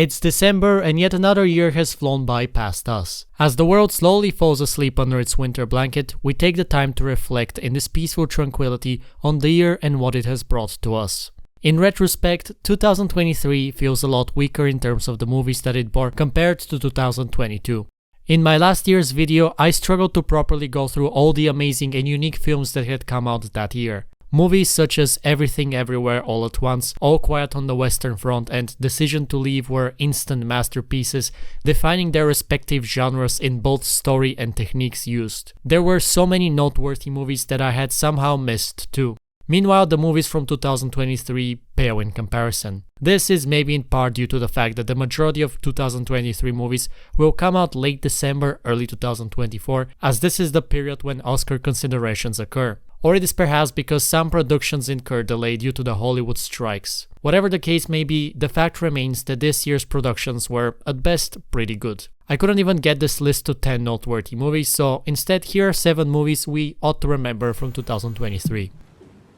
It's December and yet another year has flown by past us. As the world slowly falls asleep under its winter blanket, we take the time to reflect in this peaceful tranquility on the year and what it has brought to us. In retrospect, 2023 feels a lot weaker in terms of the movies that it bore compared to 2022. In my last year's video, I struggled to properly go through all the amazing and unique films that had come out that year. Movies such as Everything Everywhere All at Once, All Quiet on the Western Front and Decision to Leave were instant masterpieces, defining their respective genres in both story and techniques used. There were so many noteworthy movies that I had somehow missed too. Meanwhile, the movies from 2023 pale in comparison. This is maybe in part due to the fact that the majority of 2023 movies will come out late December, early 2024, as this is the period when Oscar considerations occur. Or it is perhaps because some productions incur delay due to the Hollywood strikes. Whatever the case may be, the fact remains that this year's productions were, at best, pretty good. I couldn't even get this list to 10 noteworthy movies, so instead here are 7 movies we ought to remember from 2023.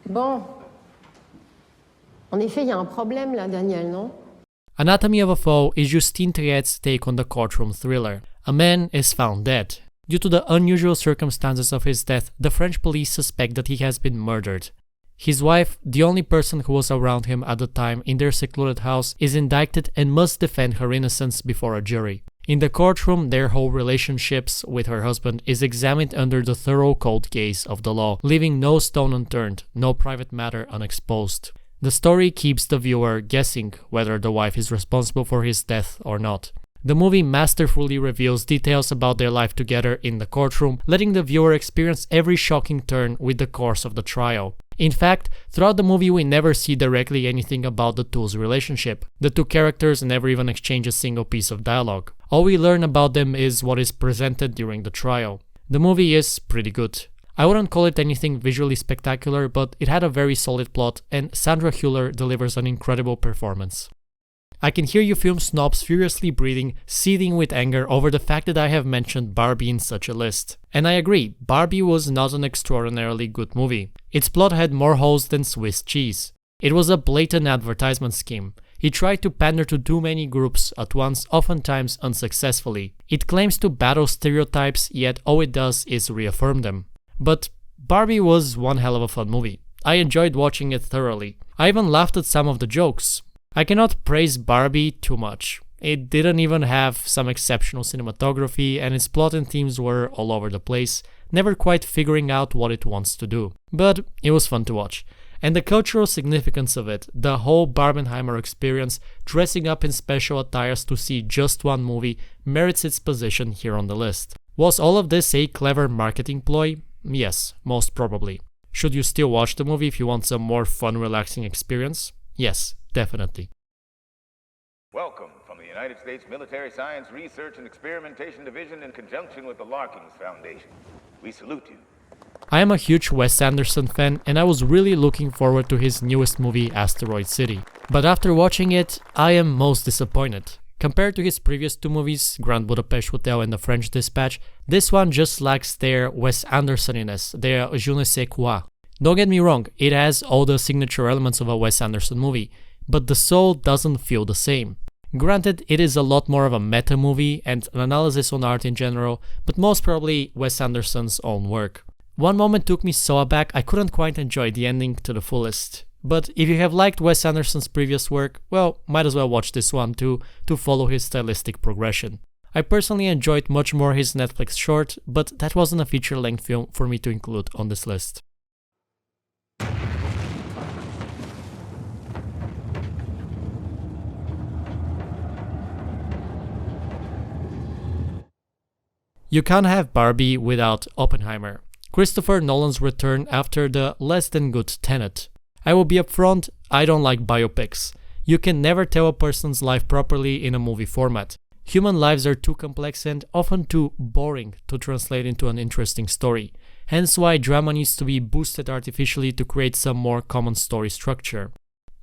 Bon. En effet, il y a un problème là, Daniel, non? Anatomy of a Fall is Justine Triet's take on the courtroom thriller. A man is found dead. Due to the unusual circumstances of his death, the French police suspect that he has been murdered. His wife, the only person who was around him at the time in their secluded house, is indicted and must defend her innocence before a jury. In the courtroom, their whole relationships with her husband is examined under the thorough cold gaze of the law, leaving no stone unturned, no private matter unexposed. The story keeps the viewer guessing whether the wife is responsible for his death or not. The movie masterfully reveals details about their life together in the courtroom, letting the viewer experience every shocking turn with the course of the trial. In fact, throughout the movie we never see directly anything about the two's relationship. The two characters never even exchange a single piece of dialogue. All we learn about them is what is presented during the trial. The movie is pretty good. I wouldn't call it anything visually spectacular, but it had a very solid plot and Sandra Hüller delivers an incredible performance. I can hear you film snobs furiously breathing, seething with anger over the fact that I have mentioned Barbie in such a list. And I agree, Barbie was not an extraordinarily good movie. Its plot had more holes than Swiss cheese. It was a blatant advertisement scheme. It tried to pander to too many groups at once, oftentimes unsuccessfully. It claims to battle stereotypes, yet all it does is reaffirm them. But Barbie was one hell of a fun movie. I enjoyed watching it thoroughly. I even laughed at some of the jokes. I cannot praise Barbie too much. It didn't even have some exceptional cinematography and its plot and themes were all over the place, never quite figuring out what it wants to do. But it was fun to watch. And the cultural significance of it, the whole Barbenheimer experience, dressing up in special attires to see just one movie, merits its position here on the list. Was all of this a clever marketing ploy? Yes, most probably. Should you still watch the movie if you want some more fun, relaxing experience? Yes, definitely. Welcome from the United States Military Science Research and Experimentation Division in conjunction with the Larkins Foundation. We salute you. I am a huge Wes Anderson fan and I was really looking forward to his newest movie, Asteroid City. But after watching it, I am most disappointed. Compared to his previous two movies, Grand Budapest Hotel and The French Dispatch, this one just lacks their Wes Andersoniness, their je ne sais quoi. Don't get me wrong, it has all the signature elements of a Wes Anderson movie, but the soul doesn't feel the same. Granted, it is a lot more of a meta movie and an analysis on art in general, but most probably Wes Anderson's own work. One moment took me so aback I couldn't quite enjoy the ending to the fullest. But if you have liked Wes Anderson's previous work, well, might as well watch this one too, to follow his stylistic progression. I personally enjoyed much more his Netflix short, but that wasn't a feature-length film for me to include on this list. You can't have Barbie without Oppenheimer, Christopher Nolan's return after the less than good Tenet. I will be upfront, I don't like biopics. You can never tell a person's life properly in a movie format. Human lives are too complex and often too boring to translate into an interesting story, hence why drama needs to be boosted artificially to create some more common story structure.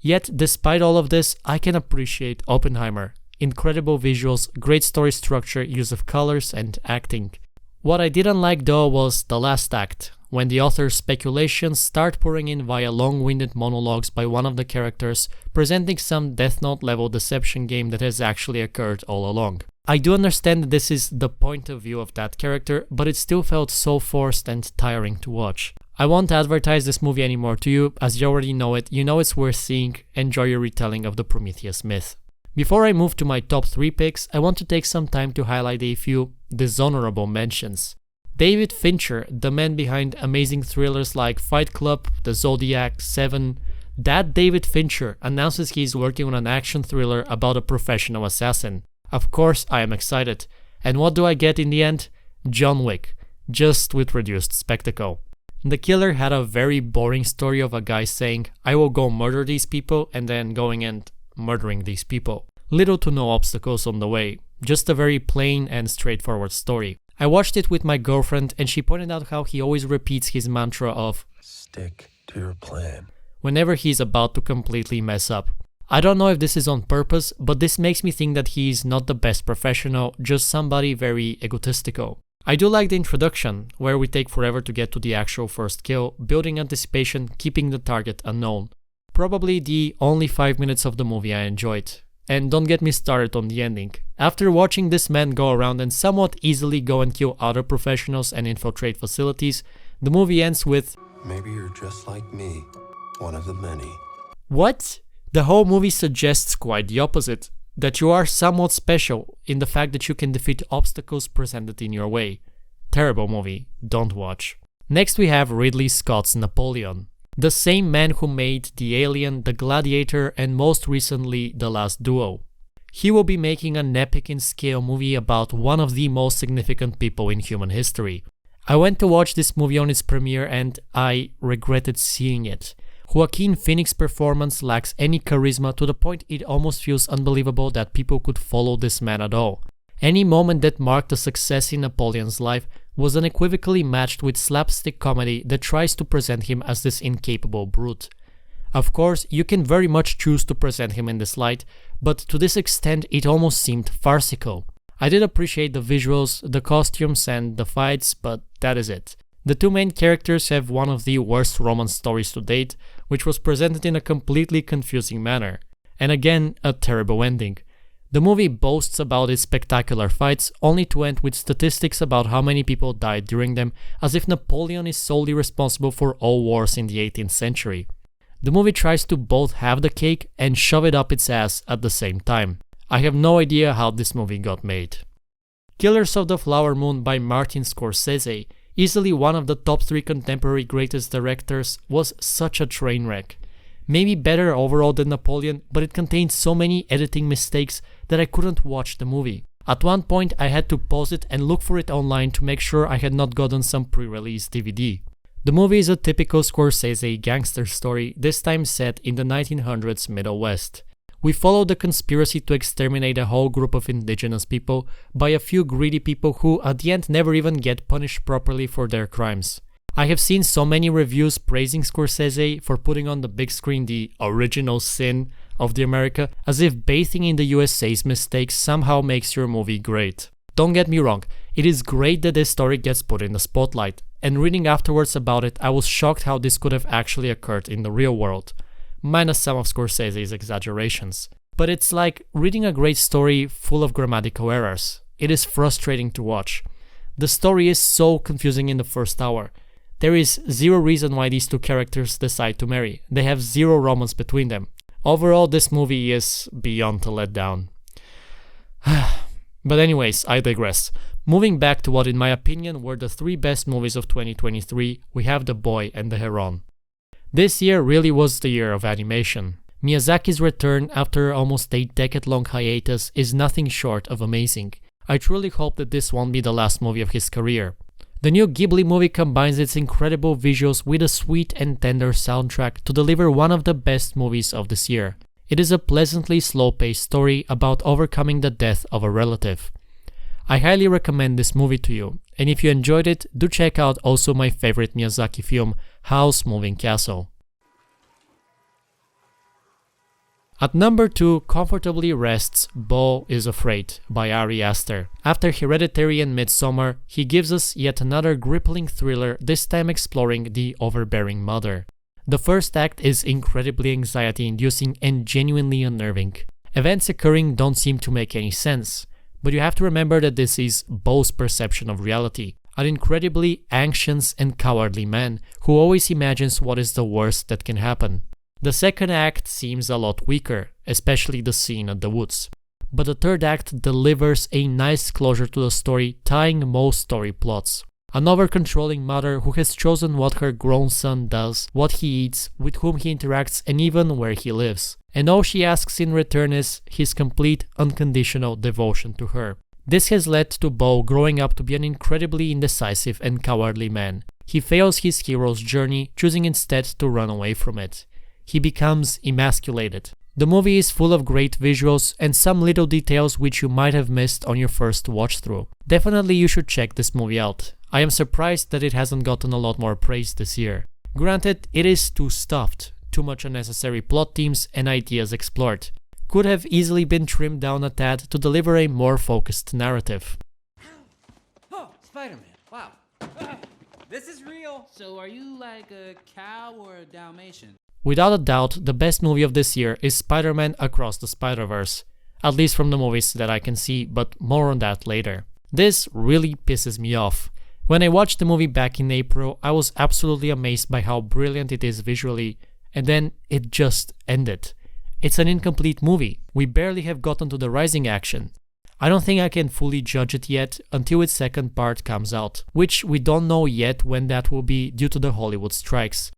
Yet, despite all of this, I can appreciate Oppenheimer. Incredible visuals, great story structure, use of colors, and acting. What I didn't like though was the last act. when the author's speculations start pouring in via long-winded monologues by one of the characters, presenting some Death Note level deception game that has actually occurred all along. I do understand that this is the point of view of that character, but it still felt so forced and tiring to watch. I won't advertise this movie anymore to you, as you already know it, you know it's worth seeing, enjoy your retelling of the Prometheus myth. Before I move to my top 3 picks, I want to take some time to highlight a few dishonorable mentions. David Fincher, the man behind amazing thrillers like Fight Club, The Zodiac, Seven, that David Fincher announces he is working on an action thriller about a professional assassin. Of course I am excited. And what do I get in the end? John Wick, just with reduced spectacle. The killer had a very boring story of a guy saying, "I will go murder these people," and then going and murdering these people. Little to no obstacles on the way, just a very plain and straightforward story. I watched it with my girlfriend and she pointed out how he always repeats his mantra of "stick to your plan" whenever he's about to completely mess up. I don't know if this is on purpose, but this makes me think that he's not the best professional, just somebody very egotistical. I do like the introduction, where we take forever to get to the actual first kill, building anticipation, keeping the target unknown. Probably the only 5 minutes of the movie I enjoyed. And don't get me started on the ending. After watching this man go around and somewhat easily go and kill other professionals and infiltrate facilities, the movie ends with, "Maybe you're just like me, one of the many." What? The whole movie suggests quite the opposite, that you are somewhat special in the fact that you can defeat obstacles presented in your way. Terrible movie, don't watch. Next we have Ridley Scott's Napoleon. The same man who made The Alien, The Gladiator, and most recently The Last Duel. He will be making an epic in scale movie about one of the most significant people in human history. I went to watch this movie on its premiere and I regretted seeing it. Joaquin Phoenix's performance lacks any charisma to the point it almost feels unbelievable that people could follow this man at all. Any moment that marked a success in Napoleon's life was unequivocally matched with slapstick comedy that tries to present him as this incapable brute. Of course, you can very much choose to present him in this light, but to this extent it almost seemed farcical. I did appreciate the visuals, the costumes and the fights, but that is it. The two main characters have one of the worst romance stories to date, which was presented in a completely confusing manner. And again, a terrible ending. The movie boasts about its spectacular fights, only to end with statistics about how many people died during them, as if Napoleon is solely responsible for all wars in the 18th century. The movie tries to both have the cake and shove it up its ass at the same time. I have no idea how this movie got made. Killers of the Flower Moon by Martin Scorsese, easily one of the top 3 contemporary greatest directors, was such a train wreck. Maybe better overall than Napoleon, but it contained so many editing mistakes that I couldn't watch the movie. At one point I had to pause it and look for it online to make sure I had not gotten some pre-release DVD. The movie is a typical Scorsese gangster story, this time set in the 1900s Middle West. We follow the conspiracy to exterminate a whole group of indigenous people by a few greedy people who at the end never even get punished properly for their crimes. I have seen so many reviews praising Scorsese for putting on the big screen the original sin of the America, as if bathing in the USA's mistakes somehow makes your movie great. Don't get me wrong, it is great that this story gets put in the spotlight, and reading afterwards about it I was shocked how this could have actually occurred in the real world, minus some of Scorsese's exaggerations. But it's like reading a great story full of grammatical errors. It is frustrating to watch. The story is so confusing in the first hour. There is zero reason why these two characters decide to marry. They have zero romance between them. Overall, this movie is beyond a letdown. But anyways, I digress. Moving back to what in my opinion were the 3 best movies of 2023, we have The Boy and The Heron. This year really was the year of animation. Miyazaki's return after almost a decade-long hiatus is nothing short of amazing. I truly hope that this won't be the last movie of his career. The new Ghibli movie combines its incredible visuals with a sweet and tender soundtrack to deliver one of the best movies of this year. It is a pleasantly slow-paced story about overcoming the death of a relative. I highly recommend this movie to you, and if you enjoyed it, do check out also my favorite Miyazaki film, Howl's Moving Castle. At number 2 comfortably rests Beau is Afraid by Ari Aster. After Hereditary and Midsommar, he gives us yet another gripping thriller, this time exploring the overbearing mother. The first act is incredibly anxiety-inducing and genuinely unnerving. Events occurring don't seem to make any sense, but you have to remember that this is Beau's perception of reality, an incredibly anxious and cowardly man who always imagines what is the worst that can happen. The second act seems a lot weaker, especially the scene at the woods. But the third act delivers a nice closure to the story, tying most story plots. An over-controlling mother who has chosen what her grown son does, what he eats, with whom he interacts, and even where he lives. And all she asks in return is his complete, unconditional devotion to her. This has led to Beau growing up to be an incredibly indecisive and cowardly man. He fails his hero's journey, choosing instead to run away from it. He becomes emasculated. The movie is full of great visuals and some little details which you might have missed on your first watch through. Definitely you should check this movie out. I am surprised that it hasn't gotten a lot more praise this year. Granted, it is too stuffed, too much unnecessary plot themes and ideas explored. Could have easily been trimmed down a tad to deliver a more focused narrative. Oh, Spider-Man, wow. This is real. So are you like a cow or a Dalmatian? Without a doubt, the best movie of this year is Spider-Man Across the Spider-Verse. At least from the movies that I can see, but more on that later. This really pisses me off. When I watched the movie back in April, I was absolutely amazed by how brilliant it is visually, and then it just ended. It's an incomplete movie. We barely have gotten to the rising action. I don't think I can fully judge it yet until its second part comes out, which we don't know yet when that will be due to the Hollywood strikes.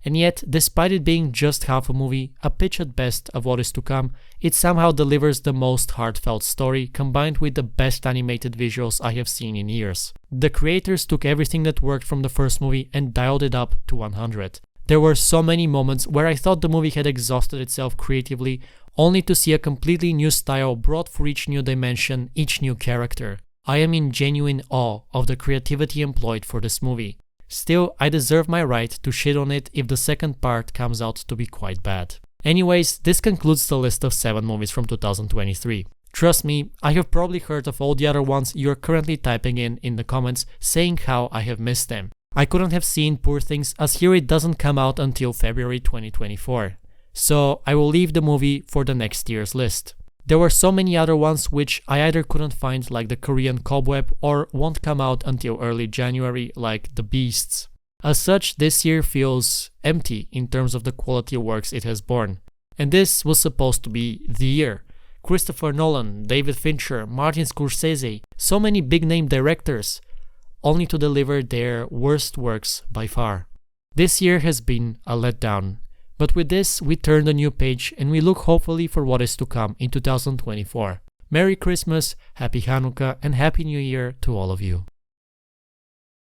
And yet, despite it being just half a movie, a pitch at best of what is to come, it somehow delivers the most heartfelt story combined with the best animated visuals I have seen in years. The creators took everything that worked from the first movie and dialed it up to 100. There were so many moments where I thought the movie had exhausted itself creatively, only to see a completely new style brought for each new dimension, each new character. I am in genuine awe of the creativity employed for this movie. Still, I deserve my right to shit on it if the second part comes out to be quite bad. Anyways, this concludes the list of 7 movies from 2023. Trust me, I have probably heard of all the other ones you are currently typing in the comments saying how I have missed them. I couldn't have seen Poor Things as here it doesn't come out until February 2024. So I will leave the movie for the next year's list. There were so many other ones which I either couldn't find like the Korean Cobweb or won't come out until early January like The Beasts. As such, this year feels empty in terms of the quality of works it has borne. And this was supposed to be the year. Christopher Nolan, David Fincher, Martin Scorsese, so many big name directors, only to deliver their worst works by far. This year has been a letdown. But with this, we turn a new page and we look hopefully for what is to come in 2024. Merry Christmas, Happy Hanukkah, and Happy New Year to all of you.